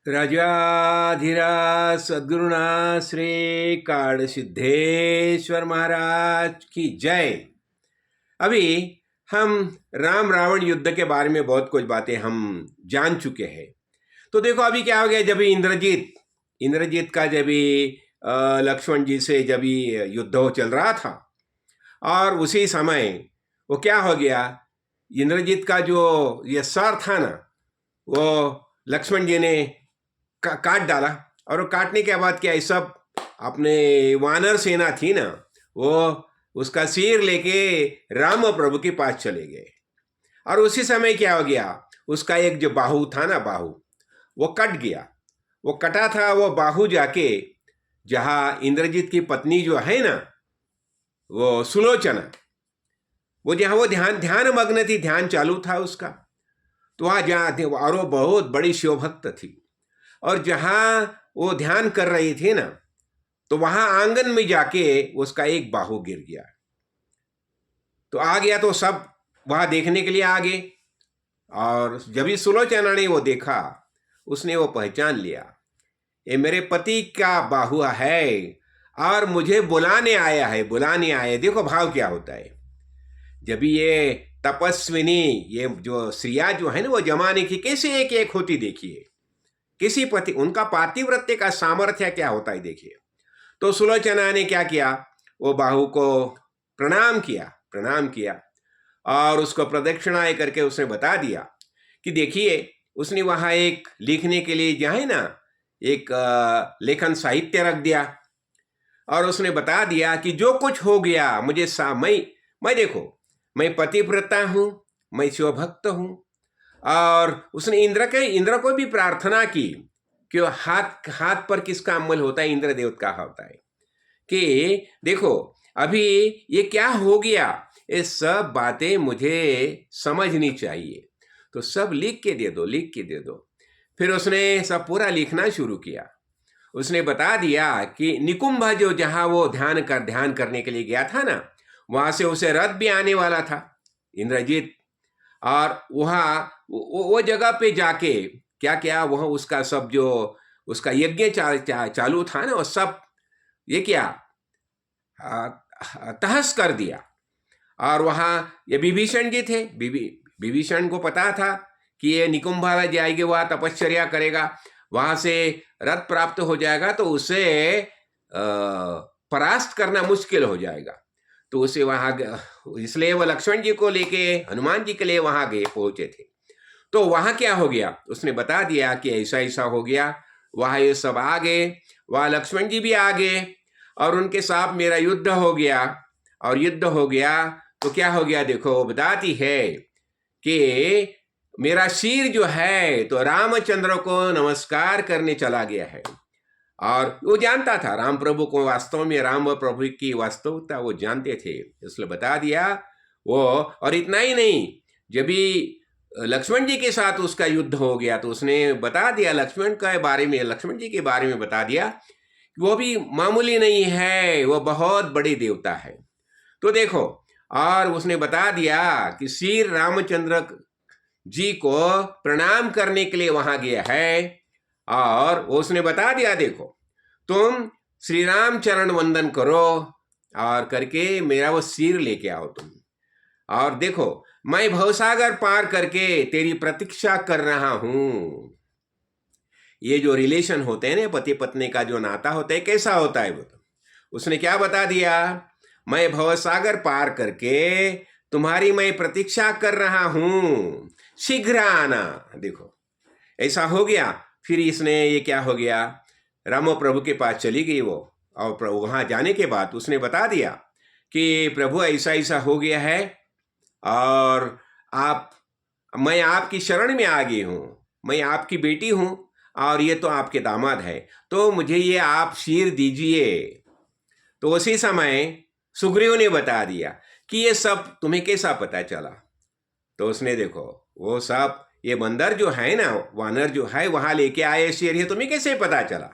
राजाधिराज सद्गुरुनाथ श्री काड़ सिद्धेश्वर महाराज की जय। अभी हम राम रावण युद्ध के बारे में बहुत कुछ बातें हम जान चुके हैं। तो देखो अभी क्या हो गया, जब इंद्रजीत का जब लक्ष्मण जी से जब युद्ध हो चल रहा था और उसी समय वो क्या हो गया, इंद्रजीत का जो ये सर था ना, वो लक्ष्मण जी ने काट डाला। और वो काटने के बाद क्या है, सब अपने वानर सेना थी ना, वो उसका सिर लेके राम प्रभु के पास चले गए। और उसी समय क्या हो गया, उसका एक जो बाहु था ना, बाहु वो कट गया। वो कटा था वो बाहु जाके जहाँ इंद्रजीत की पत्नी जो है ना, वो सुलोचना, वो जहाँ वो ध्यान मग्न थी, ध्यान चालू था उसका, तो वहाँ जहाँ थे और वो बहुत बड़ी शिवभक्त थी। और जहाँ वो ध्यान कर रही थी ना, तो वहाँ आंगन में जाके उसका एक बाहु गिर गया। तो आ गया तो सब वहाँ देखने के लिए आ गए। और जब ही सुलोचना ने वो देखा, उसने वो पहचान लिया, ये मेरे पति का बाहु है और मुझे बुलाने आया है, बुलाने आया। देखो भाव क्या होता है, जब ये तपस्विनी, ये जो स्त्रियां जो है ना, वो जमाने की कैसे एक एक होती देखिए, किसी पति, उनका पातिव्रत्य का सामर्थ्य क्या होता है देखिए। तो सुलोचना ने क्या किया, वो बाहु को प्रणाम किया और उसको प्रदक्षिणाएं करके उसने बता दिया कि देखिए, उसने वहां एक लिखने के लिए जो है ना, एक लेखन साहित्य रख दिया। और उसने बता दिया कि जो कुछ हो गया मुझे मैं देखो, मैं पतिव्रता हूं, मैं शिवभक्त हूं। और उसने इंद्र को भी प्रार्थना की कि हाथ पर किसका अमल होता है, इंद्र देवता का होता है, कि देखो अभी ये क्या हो गया, ये सब बातें मुझे समझनी चाहिए, तो सब लिख के दे दो। फिर उसने सब पूरा लिखना शुरू किया। उसने बता दिया कि निकुंभ जो जहां वो ध्यान करने के लिए गया था ना, वहां से उसे रथ भी आने वाला था इंद्रजीत। और वहाँ वो जगह पे जाके क्या क्या, वह उसका सब जो उसका यज्ञ चालू था ना, वो सब ये क्या तहस कर दिया। और वहाँ ये विभीषण जी थे, विभीषण को पता था कि ये निकुंभ जाएगी, वहाँ तपश्चर्या करेगा, वहाँ से रथ प्राप्त हो जाएगा, तो उसे परास्त करना मुश्किल हो जाएगा। तो उसे वहां, इसलिए वो लक्ष्मण जी को लेके हनुमान जी के लिए वहां गए, पहुंचे थे। तो वहां क्या हो गया, उसने बता दिया कि ऐसा ऐसा हो गया। वहां ये सब आ गए, वहां लक्ष्मण जी भी आ गए और उनके साथ मेरा युद्ध हो गया। और युद्ध हो गया तो क्या हो गया, देखो वो बताती है कि मेरा सिर जो है तो रामचंद्र को नमस्कार करने चला गया है। और वो जानता था राम प्रभु को, वास्तव में राम प्रभु की वास्तविकता वो जानते थे, इसलिए बता दिया वो। और इतना ही नहीं, जब भी लक्ष्मण जी के साथ उसका युद्ध हो गया तो उसने बता दिया लक्ष्मण जी के बारे में बता दिया कि वो भी मामूली नहीं है, वो बहुत बड़े देवता है। तो देखो, और उसने बता दिया कि श्री रामचंद्र जी को प्रणाम करने के लिए वहां गया है। और उसने बता दिया, देखो तुम श्री राम चरण वंदन करो और करके मेरा वो सिर लेके आओ तुम। और देखो, मैं भवसागर पार करके तेरी प्रतीक्षा कर रहा हूं। ये जो रिलेशन होते हैं ना, पति पत्नी का जो नाता होता है, कैसा होता है वो, तो उसने क्या बता दिया, मैं भवसागर पार करके तुम्हारी मैं प्रतीक्षा कर रहा हूं, शीघ्र आना। देखो ऐसा हो गया। फिर इसने ये क्या हो गया, राम प्रभु के पास चली गई वो। और वहां जाने के बाद उसने बता दिया कि प्रभु ऐसा ऐसा हो गया है और मैं आपकी शरण में आ गई हूं, मैं आपकी बेटी हूं और ये तो आपके दामाद है, तो मुझे ये आप शीर दीजिए। तो उसी समय सुग्रीव ने बता दिया कि ये सब तुम्हें कैसा पता चला। तो उसने देखो वो सब, ये बंदर जो है ना, वानर जो है, वहां लेके आए शेर, ये तुम्हें कैसे पता चला।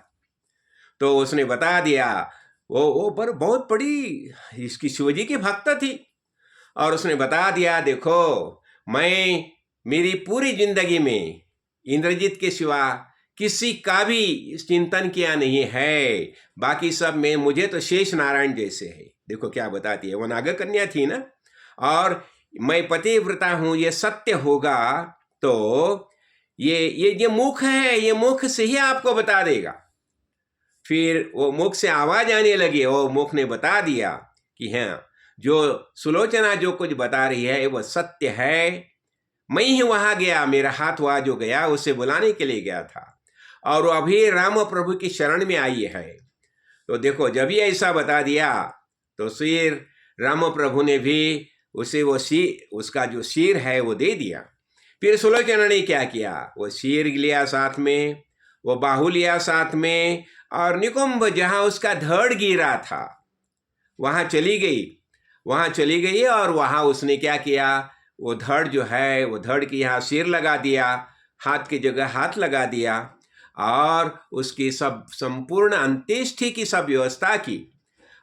तो उसने बता दिया, वो पर बहुत बड़ी इसकी शिवजी की भक्त थी। और उसने बता दिया, देखो मैं मेरी पूरी जिंदगी में इंद्रजीत के सिवा किसी का भी चिंतन किया नहीं है, बाकी सब में मुझे तो शेष नारायण जैसे है। देखो क्या बताती है, वो नागर कन्या थी ना, और मैं पतिव्रता हूं, ये सत्य होगा तो ये मुख है, ये मुख से ही आपको बता देगा। फिर वो मुख से आवाज आने लगी, वो मुख ने बता दिया कि हाँ, जो सुलोचना जो कुछ बता रही है वो सत्य है। मैं ही वहां गया, मेरा हाथ वहां जो गया उसे बुलाने के लिए गया था, और वो अभी राम प्रभु की शरण में आई है। तो देखो, जब ही ऐसा बता दिया तो फिर राम प्रभु ने भी उसे वो उसका जो शीर है वो दे दिया। फिर सुलोचना ने क्या किया, वो शीर लिया साथ में, वो बाहु लिया साथ में, और निकुंभ जहां उसका धड़ गिरा था वहां चली गई। वहां चली गई और वहां उसने क्या किया, वो धड़ जो है वो धड़ की यहाँ सिर लगा दिया, हाथ की जगह हाथ लगा दिया, और उसकी सब संपूर्ण अंत्येष्टि की सब व्यवस्था की।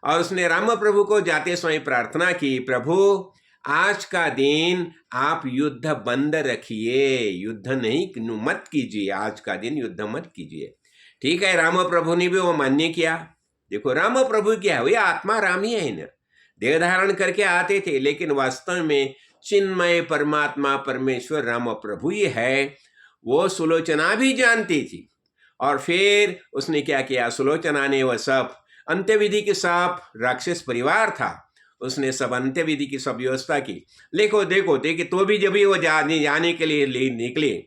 और उसने राम प्रभु को जाते समय प्रार्थना की, प्रभु आज का दिन आप युद्ध बंद रखिए, युद्ध नहीं मत कीजिए, आज का दिन युद्ध मत कीजिए। ठीक है, राम प्रभु ने भी वो मान्य किया। देखो राम प्रभु क्या है, वो आत्मा राम ही है ना, देह धारण करके आते थे, लेकिन वास्तव में चिन्मय परमात्मा परमेश्वर राम प्रभु ही है। वो सुलोचना भी जानती थी। और फिर उसने क्या किया, सुलोचना ने वह सब अंत्यविधि के सब राक्षस परिवार था, उसने सब अंत्यविधि की सब व्यवस्था की। देखो तो भी जब भी वो जाने के लिए निकले,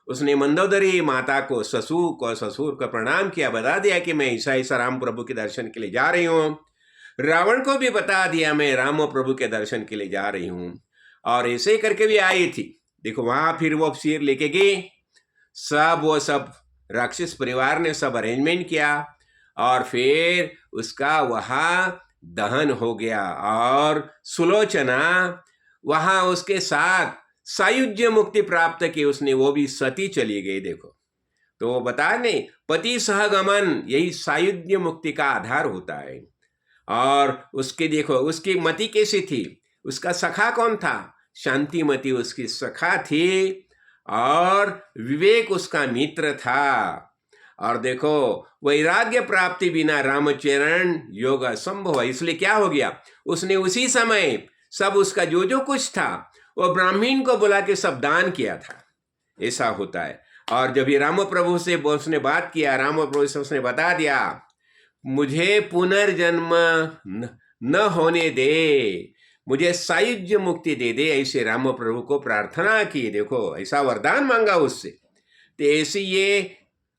उसने मंदोदरी माता को ससुर को प्रणाम किया, बता दिया कि मैं ऐसा राम प्रभु के दर्शन के लिए जा रही हूँ। रावण को भी बता दिया मैं राम प्रभु के दर्शन के लिए जा रही हूँ, और ऐसे करके भी आई थी। देखो वहां फिर वो शीर लेके गई, वो सब राक्षस परिवार ने सब अरेंजमेंट किया, और फिर उसका वहां दहन हो गया, और सुलोचना वहां उसके साथ सायुज्य मुक्ति प्राप्त की उसने, वो भी सती चली गई। देखो तो वो बता नहीं, पति सहगमन यही सायुज्य मुक्ति का आधार होता है। और उसके देखो उसकी मति कैसी थी, उसका सखा कौन था, शांतिमती उसकी सखा थी, और विवेक उसका मित्र था। और देखो वैराग्य प्राप्ति बिना रामचरण योग असंभव है। इसलिए क्या हो गया, उसने उसी समय सब उसका जो कुछ था वो ब्राह्मण को बुला के सब दान किया था। ऐसा होता है। और जब ये राम प्रभु से उसने बात किया, राम प्रभु से उसने बता दिया, मुझे पुनर्जन्म न होने दे, मुझे सायुज्य मुक्ति दे दे, ऐसे राम प्रभु को प्रार्थना की। देखो ऐसा वरदान मांगा उससे। तो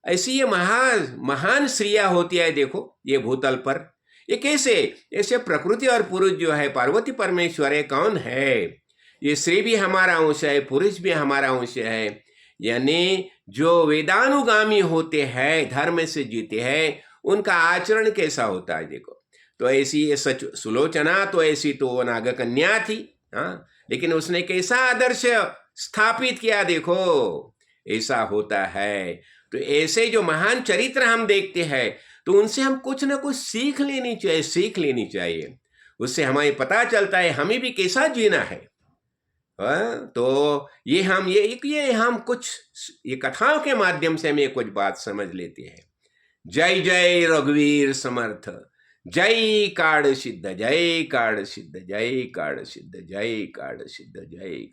ऐसी ये महान स्त्रियां होती है। देखो ये भूतल पर ये कैसे, ऐसे प्रकृति और पुरुष जो है, पार्वती परमेश्वर है, कौन है, ये स्त्री भी हमारा अंश है, पुरुष भी हमारा अंश है। यानी जो वेदानुगामी होते हैं, धर्म से जीते हैं, उनका आचरण कैसा होता है। देखो तो ऐसी ये सच सुलोचना तो ऐसी तो वो नाग कन्या थी, हाँ, लेकिन उसने कैसा आदर्श स्थापित किया। देखो ऐसा होता है। तो ऐसे जो महान चरित्र हम देखते हैं, तो उनसे हम कुछ ना कुछ सीख लेनी चाहिए। उससे हमें पता चलता है हमें भी कैसा जीना है। तो ये हम कुछ ये कथाओं के माध्यम से हम ये कुछ बात समझ लेते हैं। जय जय रघुवीर समर्थ, जय काड़ सिद्ध, जय काड़ सिद्ध, जय काड़ सिद्ध, जय काड़ सिद्ध, जय